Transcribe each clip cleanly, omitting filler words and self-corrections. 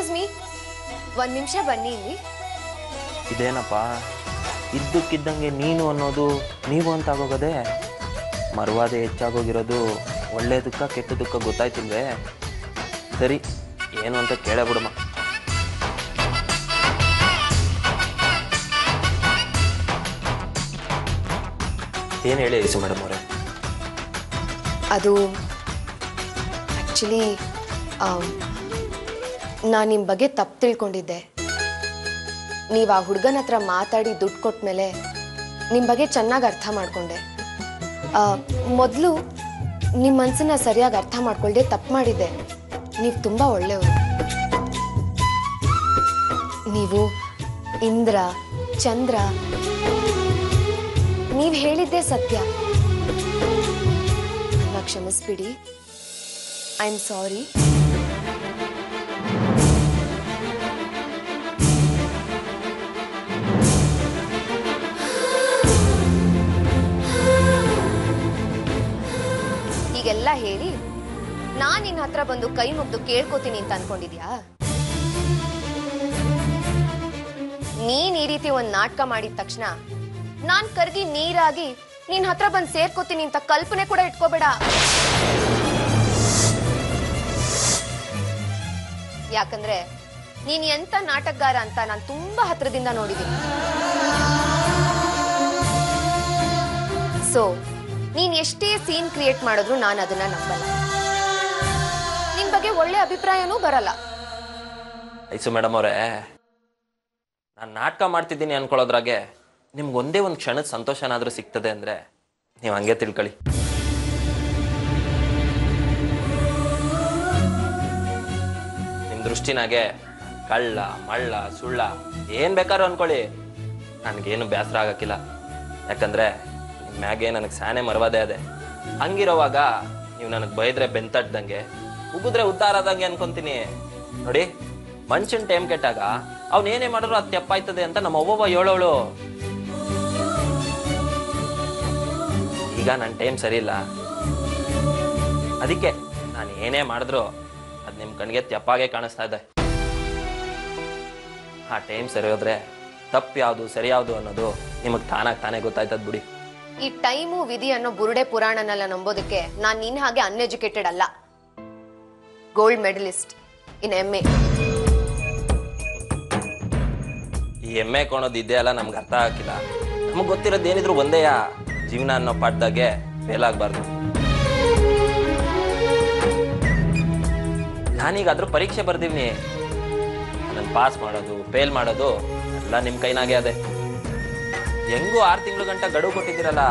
Excuse me, ಒಂದು ನಿಮಿಷ ಬನ್ನಿ ಇಲ್ಲಿ. ಇದೇನಪ್ಪ ಇದ್ದಕ್ಕಿದ್ದಂಗೆ ನೀನು ಅನ್ನೋದು ನೀವು ಅಂತ ಆಗೋಗದೆ. ಮರ್ವಾದೆ ಹೆಚ್ಚಾಗೋಗಿರೋದು ಒಳ್ಳೆಯದಕ್ಕ ಕೆಟ್ಟದಕ್ಕ ಗೊತ್ತಾಯ್ತಿಲ್ವೇ? ಸರಿ, ಏನು ಅಂತ ಕೇಳೇ ಬಿಡಮ್ಮ. ಏನು ಹೇಳಿ ಐಸು ಮೇಡಮ್ ಅವರೇ? ಅದು ಆ್ಯಕ್ಚುಲಿ ನಾನು ನಿಮ್ಮ ಬಗ್ಗೆ ತಪ್ಪು ತಿಳ್ಕೊಂಡಿದ್ದೆ. ನೀವು ಆ ಹುಡುಗನ ಹತ್ರ ಮಾತಾಡಿ ದುಡ್ಡು ಕೊಟ್ಟ ಮೇಲೆ ನಿಮ್ಮ ಬಗ್ಗೆ ಚೆನ್ನಾಗಿ ಅರ್ಥ ಮಾಡಿಕೊಂಡೆ. ಮೊದಲು ನಿಮ್ಮ ಮನಸ್ಸನ್ನ ಸರಿಯಾಗಿ ಅರ್ಥ ಮಾಡ್ಕೊಳ್ದೆ ತಪ್ಪು ಮಾಡಿದ್ದೆ. ನೀವು ತುಂಬ ಒಳ್ಳೆಯವರು. ನೀವು ಇಂದ್ರ, ಚಂದ್ರ, ನೀವು ಹೇಳಿದ್ದೇ ಸತ್ಯ. ನನ್ನ ಕ್ಷಮಿಸ್ಬಿಡಿ. I am sorry. ಹೀಗೆಲ್ಲ ಹೇಳಿ ನಾನು ನಿನ್ನ ಹತ್ರ ಬಂದು ಕೈ ಮುಗ್ದು ಕೇಳ್ಕೊತೀನಿ ಅಂತ ಅನ್ಕೊಂಡಿದ್ಯಾ? ನೀನ್ ಈ ರೀತಿ ಒಂದು ನಾಟಕ ಮಾಡಿದ ತಕ್ಷಣ ನಾನ್ ಕರ್ಗಿ ನೀರಾಗಿ ನಿನ್ ಹತ್ರ ಬಂದು ಸೇರ್ಕೋತೀನಿ ಅಂತ ಕಲ್ಪನೆ ಕೂಡ ಇಟ್ಕೋಬೇಡ. ಯಾಕಂದ್ರೆ ನೀನ್ ಎಂತ ನಾಟಕಗಾರ ಅಂತ ನಾನು ತುಂಬಾ ಹತ್ರದಿಂದ ನೋಡಿದ್ದೀನಿ. ಸೊ ನೀನ್ ಎಷ್ಟೇ ಸೀನ್ ಕ್ರಿಯೇಟ್ ಮಾಡಿದ್ರು ನಾನು ಅದನ್ನ ನಂಬಲ್ಲ. ನಿನ್ ಬಗ್ಗೆ ಒಳ್ಳೆ ಅಭಿಪ್ರಾಯನೂ ಬರಲ್ಲ. ಐಸು ಮೇಡಮ್ ಅವರೇ, ನಾನು ನಾಟಕ ಮಾಡ್ತಿದ್ದೀನಿ ಅನ್ಕೊಳ್ಳೋದ್ರಾಗೆ ನಿಮ್ಗೆ ಒಂದೇ ಒಂದು ಕ್ಷಣದ ಸಂತೋಷನಾದ್ರೂ ಸಿಗ್ತದೆ ಅಂದ್ರೆ ನೀವು ಹಂಗೆ ತಿಳ್ಕೊಳ್ಳಿ. ನಿಮ್ಮ ದೃಷ್ಟಿನಾಗೆ ಕಳ್ಳ, ಮಳ್ಳ, ಸುಳ್ಳ ಏನ್ ಬೇಕಾದ್ರೂ ಅನ್ಕೊಳ್ಳಿ, ನನಗೇನು ಬೇಸರ ಆಗಕ್ಕಿಲ್ಲ. ಯಾಕಂದ್ರೆ ನಿಮ್ಮ ಮ್ಯಾಗೆ ನನಗೆ ಸ್ಯಾನೆ ಮರವಾದೆ ಅದೇ. ಹಂಗಿರೋವಾಗ ನೀವು ನನಗೆ ಬೈದ್ರೆ ಬೆಂತಡ್ದಂಗೆ, ಉಗಿದ್ರೆ ಉದ್ಧಾರ ಆದಂಗೆ ಅನ್ಕೊಂತೀನಿ. ನೋಡಿ, ಮನುಷ್ಯನ ಟೈಮ್ ಕೆಟ್ಟಾಗ ಅವನೇನೇ ಮಾಡಿದ್ರು ಅದು ತೆಪ್ಪಾಯ್ತದೆ ಅಂತ ನಮ್ಮ ಅವ್ವವ್ವ ಹೇಳೋಳು. ಈಗ ನನ್ನ ಟೈಮ್ ಸರಿ ಇಲ್ಲ, ಅದಕ್ಕೆ ನಾನು ಏನೇ ಮಾಡಿದ್ರು ಅದು ನಿಮ್ಮ ಕಣ್ಣಿಗೆ ತೆಪ್ಪಾಗೆ ಕಾಣಿಸ್ತಾ ಇದೆ. ಆ ಟೈಮ್ ಸರಿ ಹೋದ್ರೆ ತಪ್ಪು ಯಾವುದು ಸರಿ ಯಾವುದು ಅನ್ನೋದು ನಿಮಗೆ ತಾನೇ ಗೊತ್ತಾಯ್ತದ ಬಿಡಿ. ಈ ಟೈಮು ವಿಧಿ ಅನ್ನೋ ಬುರುಡೆ ಪುರಾಣನೆಲ್ಲ ನಂಬೋದಕ್ಕೆ ನಾನು ನಿನ್ನ ಹಾಗೆ ಅನ್ಎಜುಕೇಟೆಡ್ ಅಲ್ಲ. ಗೋಲ್ಡ್ ಮೆಡಲಿಸ್ಟ್ ಇನ್ MA. ಈ MA ಕೊಣೋದು ಇದ್ದೇ ಅಲ್ಲ, ನಮ್ಗೆ ಅರ್ಥ ಆಗಿಲ್ಲ. ನಮಗೆ ಗೊತ್ತಿರೋದು ಏನಿದ್ರು ಒಂದೇಯ, ಜೀವನ ಅನ್ನೋ ಪಾಠದಾಗೆ ಫೇಲ್ ಆಗಬಾರ್ದು. ನಾನೀಗಾದ್ರೂ ಪರೀಕ್ಷೆ ಬರ್ದೀವಿ, ಅದನ್ನು ಪಾಸ್ ಮಾಡೋದು ಫೇಲ್ ಮಾಡೋದು ಎಲ್ಲ ನಿಮ್ಮ ಕೈನಾಗೆ ಅದೇ. ಹೆಂಗೂ 6 ತಿಂಗಳು ಗಂಟ ಗಡುವು ಕೊಟ್ಟಿದ್ದೀರಲ್ಲ,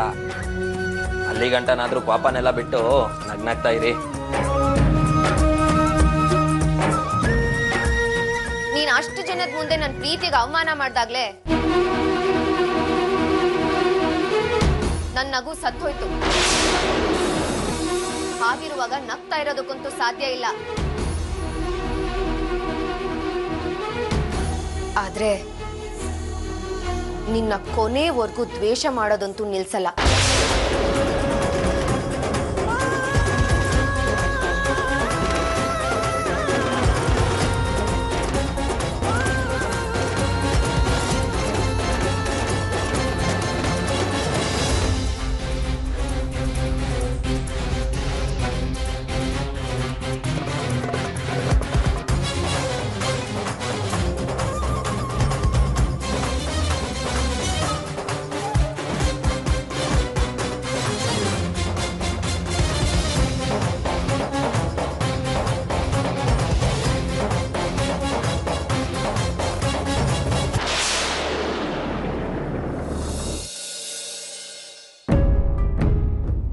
ಅಲ್ಲಿ ಗಂಟನಾದ್ರೂ ಪಾಪನೆಲ್ಲ ಬಿಟ್ಟು ನಗ್ನಾಗ್ತಾ ಇರಿ. ನೀನ್ ಅಷ್ಟು ಜನದ ಮುಂದೆ ನನ್ನ ಪ್ರೀತಿಗೆ ಅವಮಾನ ಮಾಡ್ದಾಗ್ಲೇ ನನ್ನ ನಗು ಸತ್ತೋಯ್ತು. ಹಾಗಿರುವಾಗ ನಗ್ತಾ ಇರೋದಕ್ಕಂತೂ ಸಾಧ್ಯ ಇಲ್ಲ. ಆದ್ರೆ ನಿನ್ನ ಕೊನೆವರೆಗೂ ದ್ವೇಷ ಮಾಡೋದಂತೂ ನಿಲ್ಸಲ್ಲ.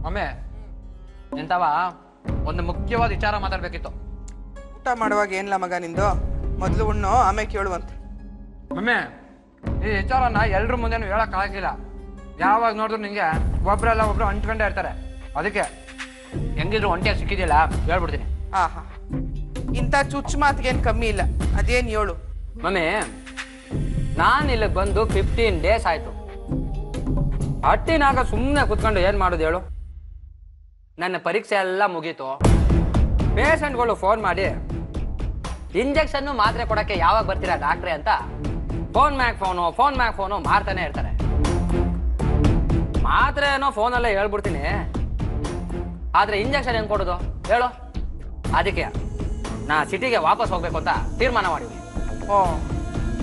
ಒಮ್ಮೆ ಎಂತವ ಒಂದು ಮುಖ್ಯವಾದ ವಿಚಾರ ಮಾತಾಡ್ಬೇಕಿತ್ತು. ಊಟ ಮಾಡುವಾಗ ಏನಿಲ್ಲ ಮಗ ನಿಂದು, ಮೊದಲು ಉಣ್ಣು ಆಮೇಲೆ ಕೇಳುವಂತೆ. ಒಮ್ಮೆ ಈ ವಿಚಾರನ ಎಲ್ರ ಮುಂದೆನೂ ಹೇಳಕ್ ಆಗಿಲ್ಲ. ಯಾವಾಗ ನೋಡಿದ್ರು ನಿಂಗೆ ಒಬ್ರು ಅಂಟ್ಕೊಂಡೇ ಇರ್ತಾರೆ. ಅದಕ್ಕೆ ಹೆಂಗಿದ್ರು ಒಂಟಿಯಾಗಿ ಸಿಕ್ಕಿದ್ಯಲ್ಲ, ಹೇಳ್ಬಿಡ್ತೀನಿ. ಆಹಾ, ಇಂಥ ಚುಚ್ಚು ಮಾತಿಗೇನು ಕಮ್ಮಿ ಇಲ್ಲ, ಅದೇನು ಹೇಳು. ಮಮ್ಮಿ, ನಾನು ಇಲ್ಲಿಗೆ ಬಂದು 15 ಡೇಸ್ ಆಯ್ತು. ಹಟ್ಟಿನಾಗ ಸುಮ್ಮನೆ ಕುತ್ಕೊಂಡು ಏನು ಮಾಡೋದು ಹೇಳು? ನನ್ನ ಪರೀಕ್ಷೆ ಎಲ್ಲ ಮುಗೀತು. ಪೇಷಂಟ್ಗಳು ಫೋನ್ ಮಾಡಿ ಇಂಜೆಕ್ಷನ್ ಮಾತ್ರೆ ಕೊಡಕ್ಕೆ ಯಾವಾಗ ಬರ್ತೀರಾ ಡಾಕ್ಟ್ರೆ ಅಂತ ಫೋನ್ ಮ್ಯಾಗ್ ಫೋನು ಮಾಡ್ತಾನೆ ಇರ್ತಾರೆ. ಮಾತ್ರೆ ಏನೋ ಫೋನಲ್ಲೇ ಹೇಳ್ಬಿಡ್ತೀನಿ, ಆದ್ರೆ ಇಂಜೆಕ್ಷನ್ ಹೆಂಗ್ ಕೊಡೋದು ಹೇಳು? ಅದಕ್ಕೆ ನಾ ಸಿಟಿಗೆ ವಾಪಸ್ ಹೋಗ್ಬೇಕು ಅಂತ ತೀರ್ಮಾನ ಮಾಡಿದ್ವಿ. ಓ,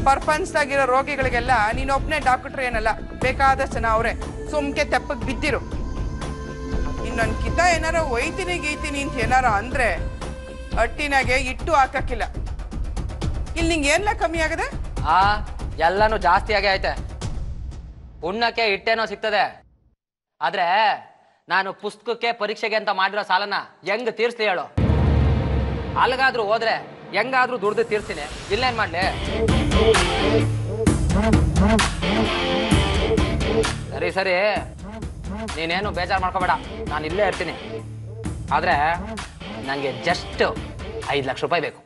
ಪ್ರಪಂಚದಾಗಿರೋ ರೋಗಿಗಳಿಗೆಲ್ಲ ನೀನೊಬ್ನೇ ಡಾಕ್ಟ್ರ್ ಏನಲ್ಲ, ಬೇಕಾದಷ್ಟು ಜನ ಅವರೇ. ಸುಮ್ಕೆ ತೆಪ್ಪಗೆ ಬಿದ್ದಿರು. ಇನ್ನೊಂದು ಕಿತ ಏನಾರ ಒಯ್ತೀನಿ ಗೀತೀನಿ ಅಂತ ಏನಾರ ಅಂದ್ರೆ ಅಟ್ಟಿನಾಗೆ ಇಟ್ಟು ಹಾಕಕ್ಕಿಲ್ಲ. ಇಲ್ಲಿ ನಿಂಗೆ ಏನ್ಲ ಕಮ್ಮಿ ಆಗದೆ? ಎಲ್ಲಾನು ಜಾಸ್ತಿ ಆಗೇ ಐತೆ. ಉಣ್ಣಕ್ಕೆ ಇಟ್ಟೇನೋ ಸಿಗ್ತದೆ, ಆದ್ರೆ ನಾನು ಪುಸ್ತಕಕ್ಕೆ ಪರೀಕ್ಷೆಗೆ ಅಂತ ಮಾಡಿರೋ ಸಾಲನ ಹೆಂಗ್ ತೀರ್ಸ್ಲಿ ಹೇಳು? ಅಲ್ಗಾದ್ರೂ ಹೋದ್ರೆ ಹೆಂಗಾದ್ರೂ ದುಡ್ದು ತೀರ್ಸ್ತೀನಿ, ಇಲ್ಲೇನ್ ಮಾಡ್ಲಿ? ಸರಿ ಸರಿ, ನೀನೇನು ಬೇಜಾರು ಮಾಡ್ಕೋಬೇಡ, ನಾನು ಇಲ್ಲೇ ಇರ್ತೀನಿ. ಆದ್ರೆ ನನಗೆ ಜಸ್ಟ್ 5 ಲಕ್ಷ ರೂಪಾಯಿ ಬೇಕು.